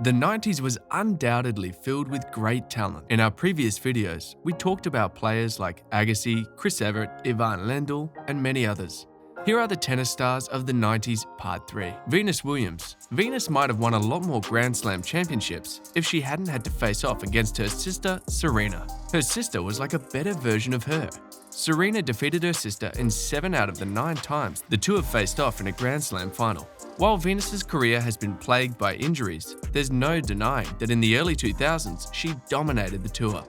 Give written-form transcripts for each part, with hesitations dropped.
The 90s was undoubtedly filled with great talent. In our previous videos, we talked about players like Agassi, Evert, Lendl, and many others. Here are the tennis stars of the 90s Part 3. Venus Williams. Venus might have won a lot more Grand Slam championships if she hadn't had to face off against her sister, Serena. Her sister was like a better version of her. Serena defeated her sister in 7 out of the 9 times the two have faced off in a Grand Slam final. While Venus's career has been plagued by injuries, there's no denying that in the early 2000s, she dominated the tour.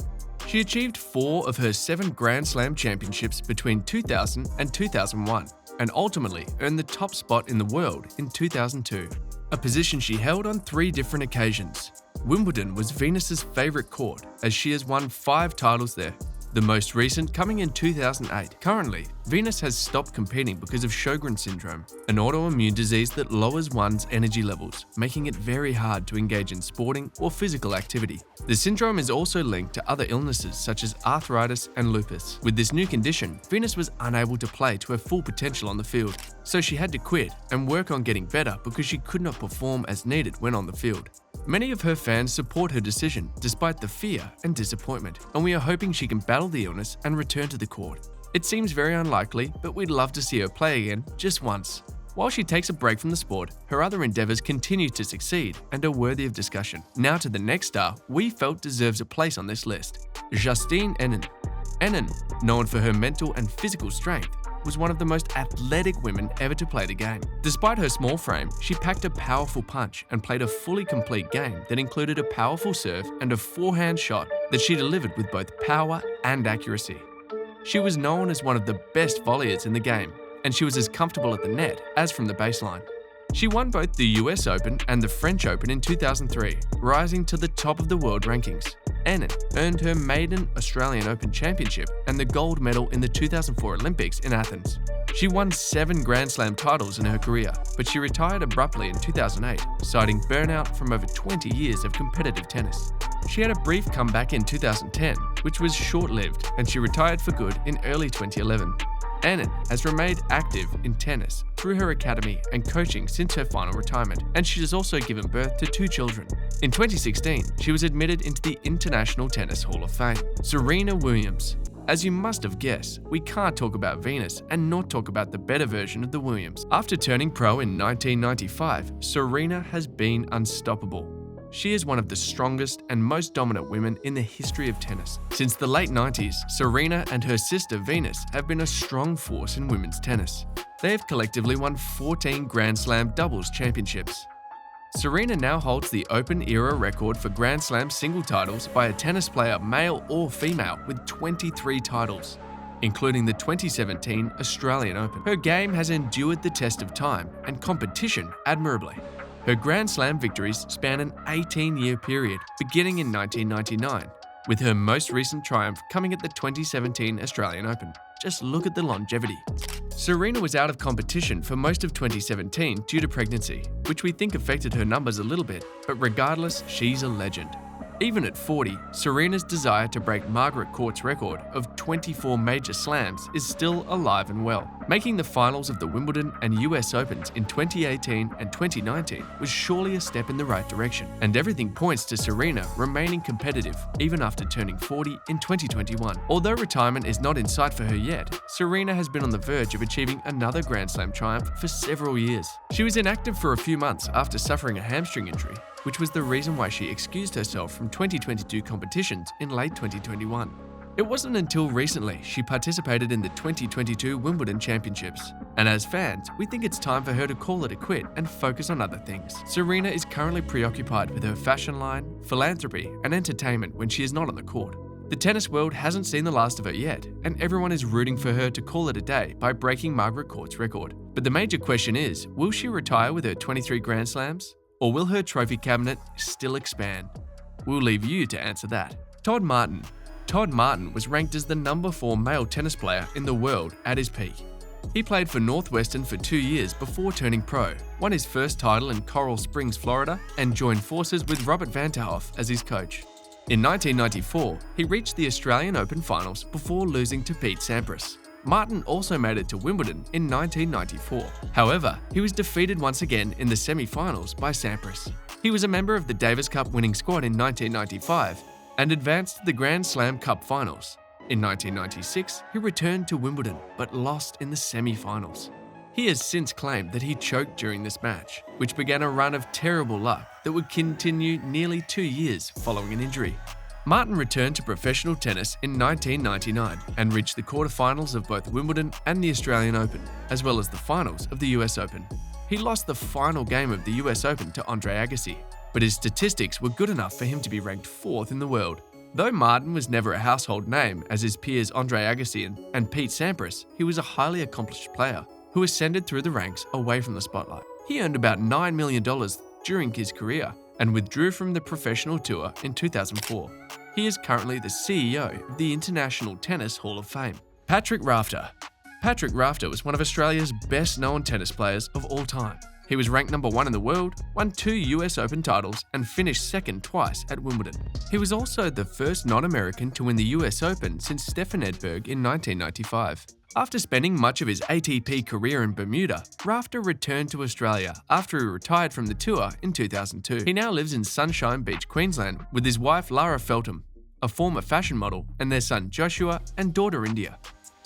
She achieved 4 of her 7 Grand Slam championships between 2000 and 2001, and ultimately earned the top spot in the world in 2002, a position she held on 3 different occasions. Wimbledon was Venus's favorite court, as she has won 5 titles there, the most recent coming in 2008. Currently, Venus has stopped competing because of Sjogren's syndrome, an autoimmune disease that lowers one's energy levels, making it very hard to engage in sporting or physical activity. The syndrome is also linked to other illnesses such as arthritis and lupus. With this new condition, Venus was unable to play to her full potential on the field, so she had to quit and work on getting better because she could not perform as needed when on the field. Many of her fans support her decision despite the fear and disappointment, and we are hoping she can battle the illness and return to the court. It seems very unlikely, but we'd love to see her play again just once. While she takes a break from the sport, her other endeavors continue to succeed and are worthy of discussion. Now to the next star we felt deserves a place on this list, Justine Henin. Henin, known for her mental and physical strength, was one of the most athletic women ever to play the game. Despite her small frame, she packed a powerful punch and played a fully complete game that included a powerful serve and a forehand shot that she delivered with both power and accuracy. She was known as one of the best volleyers in the game, and she was as comfortable at the net as from the baseline. She won both the US Open and the French Open in 2003, rising to the top of the world rankings. Henin earned her maiden Australian Open Championship and the gold medal in the 2004 Olympics in Athens. She won 7 Grand Slam titles in her career, but she retired abruptly in 2008, citing burnout from over 20 years of competitive tennis. She had a brief comeback in 2010, which was short-lived, and she retired for good in early 2011. Henin has remained active in tennis through her academy and coaching since her final retirement, and she has also given birth to 2 children. In 2016, she was admitted into the International Tennis Hall of Fame. Serena Williams. As you must have guessed, we can't talk about Venus and not talk about the better version of the Williams. After turning pro in 1995, Serena has been unstoppable. She is one of the strongest and most dominant women in the history of tennis. Since the late 90s, Serena and her sister Venus have been a strong force in women's tennis. They have collectively won 14 Grand Slam doubles championships. Serena now holds the Open-era record for Grand Slam single titles by a tennis player, male or female, with 23 titles, including the 2017 Australian Open. Her game has endured the test of time and competition admirably. Her Grand Slam victories span an 18-year period, beginning in 1999, with her most recent triumph coming at the 2017 Australian Open. Just look at the longevity. Serena was out of competition for most of 2017 due to pregnancy, which we think affected her numbers a little bit, but regardless, she's a legend. Even at 40, Serena's desire to break Margaret Court's record of 24 major slams is still alive and well. Making the finals of the Wimbledon and US Opens in 2018 and 2019 was surely a step in the right direction, and everything points to Serena remaining competitive even after turning 40 in 2021. Although retirement is not in sight for her yet, Serena has been on the verge of achieving another Grand Slam triumph for several years. She was inactive for a few months after suffering a hamstring injury, which was the reason why she excused herself from 2022 competitions in late 2021. It wasn't until recently she participated in the 2022 Wimbledon Championships. And as fans, we think it's time for her to call it a quit and focus on other things. Serena is currently preoccupied with her fashion line, philanthropy, and entertainment when she is not on the court. The tennis world hasn't seen the last of her yet, and everyone is rooting for her to call it a day by breaking Margaret Court's record. But the major question is, will she retire with her 23 Grand Slams? Or will her trophy cabinet still expand? We'll leave you to answer that. Todd Martin. Todd Martin was ranked as the number 4 male tennis player in the world at his peak. He played for Northwestern for 2 years before turning pro, won his first title in Coral Springs, Florida, and joined forces with Robert Vanterhoff as his coach. In 1994, he reached the Australian Open finals before losing to Pete Sampras. Martin also made it to Wimbledon in 1994. However, he was defeated once again in the semi-finals by Sampras. He was a member of the Davis Cup winning squad in 1995 and advanced to the Grand Slam Cup finals. In 1996, he returned to Wimbledon but lost in the semi-finals. He has since claimed that he choked during this match, which began a run of terrible luck that would continue nearly 2 years following an injury. Martin returned to professional tennis in 1999 and reached the quarterfinals of both Wimbledon and the Australian Open, as well as the finals of the US Open. He lost the final game of the US Open to Andre Agassi, but his statistics were good enough for him to be ranked 4th in the world. Though Martin was never a household name as his peers Andre Agassi and Pete Sampras, he was a highly accomplished player who ascended through the ranks away from the spotlight. He earned about $9 million during his career and withdrew from the professional tour in 2004. He is currently the CEO of the International Tennis Hall of Fame. Patrick Rafter. Patrick Rafter was one of Australia's best-known tennis players of all time. He was ranked number 1 in the world, won 2 US Open titles, and finished second twice at Wimbledon. He was also the first non-American to win the US Open since Stefan Edberg in 1995. After spending much of his ATP career in Bermuda, Rafter returned to Australia after he retired from the tour in 2002. He now lives in Sunshine Beach, Queensland, with his wife Lara Feltham, a former fashion model, and their son Joshua and daughter India.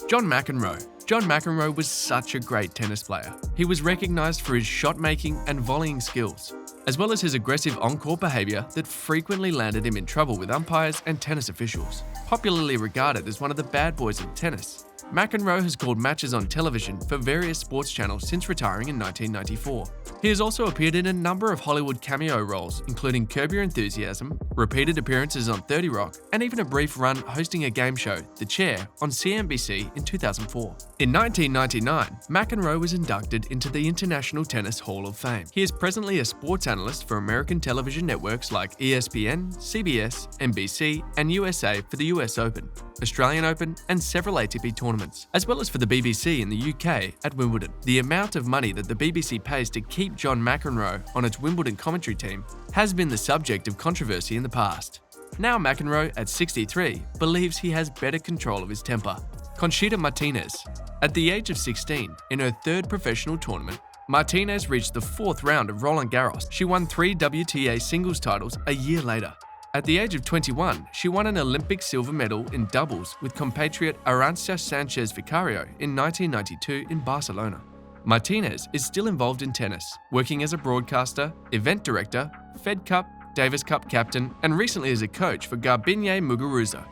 John McEnroe. John McEnroe was such a great tennis player. He was recognised for his shot-making and volleying skills, as well as his aggressive on-court behaviour that frequently landed him in trouble with umpires and tennis officials. Popularly regarded as one of the bad boys of tennis, McEnroe has called matches on television for various sports channels since retiring in 1994. He has also appeared in a number of Hollywood cameo roles, including Curb Your Enthusiasm, repeated appearances on 30 Rock, and even a brief run hosting a game show, The Chair, on CNBC in 2004. In 1999, McEnroe was inducted into the International Tennis Hall of Fame. He is presently a sports analyst for American television networks like ESPN, CBS, NBC, and USA for the US Open, Australian Open, and several ATP tournaments, as well as for the BBC in the UK at Wimbledon. The amount of money that the BBC pays to keep John McEnroe on its Wimbledon commentary team has been the subject of controversy in the past. Now McEnroe, at 63, believes he has better control of his temper. Conchita Martinez. At the age of 16, in her 3rd professional tournament, Martinez reached the 4th round of Roland Garros. She won 3 WTA singles titles a year later. At the age of 21, she won an Olympic silver medal in doubles with compatriot Arantxa Sanchez Vicario in 1992 in Barcelona. Martinez is still involved in tennis, working as a broadcaster, event director, Fed Cup, Davis Cup captain, and recently as a coach for Garbiñe Muguruza.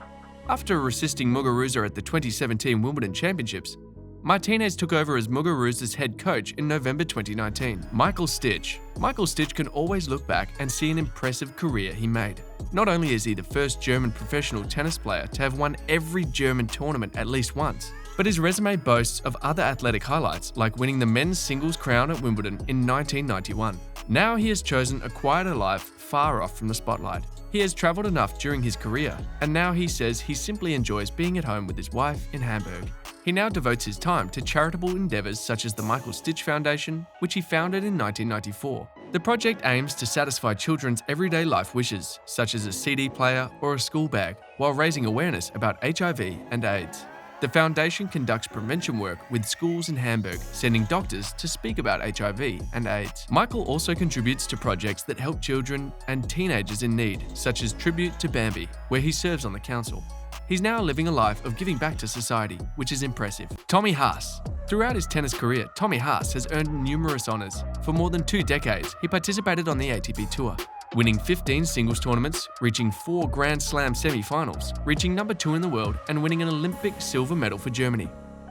After assisting Muguruza at the 2017 Wimbledon Championships, Martinez took over as Muguruza's head coach in November 2019. Michael Stich. Michael Stich can always look back and see an impressive career he made. Not only is he the first German professional tennis player to have won every German tournament at least once, but his resume boasts of other athletic highlights like winning the men's singles crown at Wimbledon in 1991. Now he has chosen a quieter life far off from the spotlight. He has travelled enough during his career, and now he says he simply enjoys being at home with his wife in Hamburg. He now devotes his time to charitable endeavours such as the Michael Stich Foundation, which he founded in 1994. The project aims to satisfy children's everyday life wishes, such as a CD player or a school bag, while raising awareness about HIV and AIDS. The foundation conducts prevention work with schools in Hamburg, sending doctors to speak about HIV and AIDS. Michael also contributes to projects that help children and teenagers in need, such as Tribute to Bambi, where he serves on the council. He's now living a life of giving back to society, which is impressive. Tommy Haas. Throughout his tennis career, Tommy Haas has earned numerous honours. For more than 2 decades, he participated on the ATP Tour, winning 15 singles tournaments, reaching 4 Grand Slam semi-finals, reaching number 2 in the world, and winning an Olympic silver medal for Germany.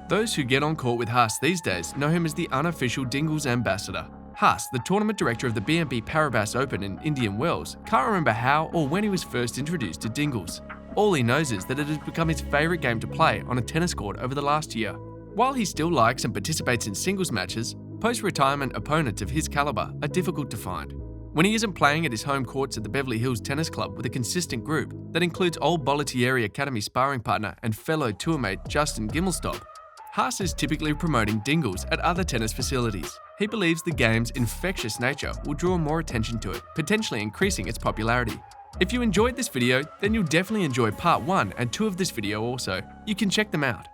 Those who get on court with Haas these days know him as the unofficial Dingles ambassador. Haas, the tournament director of the BNP Paribas Open in Indian Wells, can't remember how or when he was first introduced to Dingles. All he knows is that it has become his favourite game to play on a tennis court over the last year. While he still likes and participates in singles matches, post-retirement opponents of his calibre are difficult to find. When he isn't playing at his home courts at the Beverly Hills Tennis Club with a consistent group that includes old Bollettieri Academy sparring partner and fellow tourmate Justin Gimelstob, Haas is typically promoting Dingles at other tennis facilities. He believes the game's infectious nature will draw more attention to it, potentially increasing its popularity. If you enjoyed this video, then you'll definitely enjoy part 1 and 2 of this video also. You can check them out.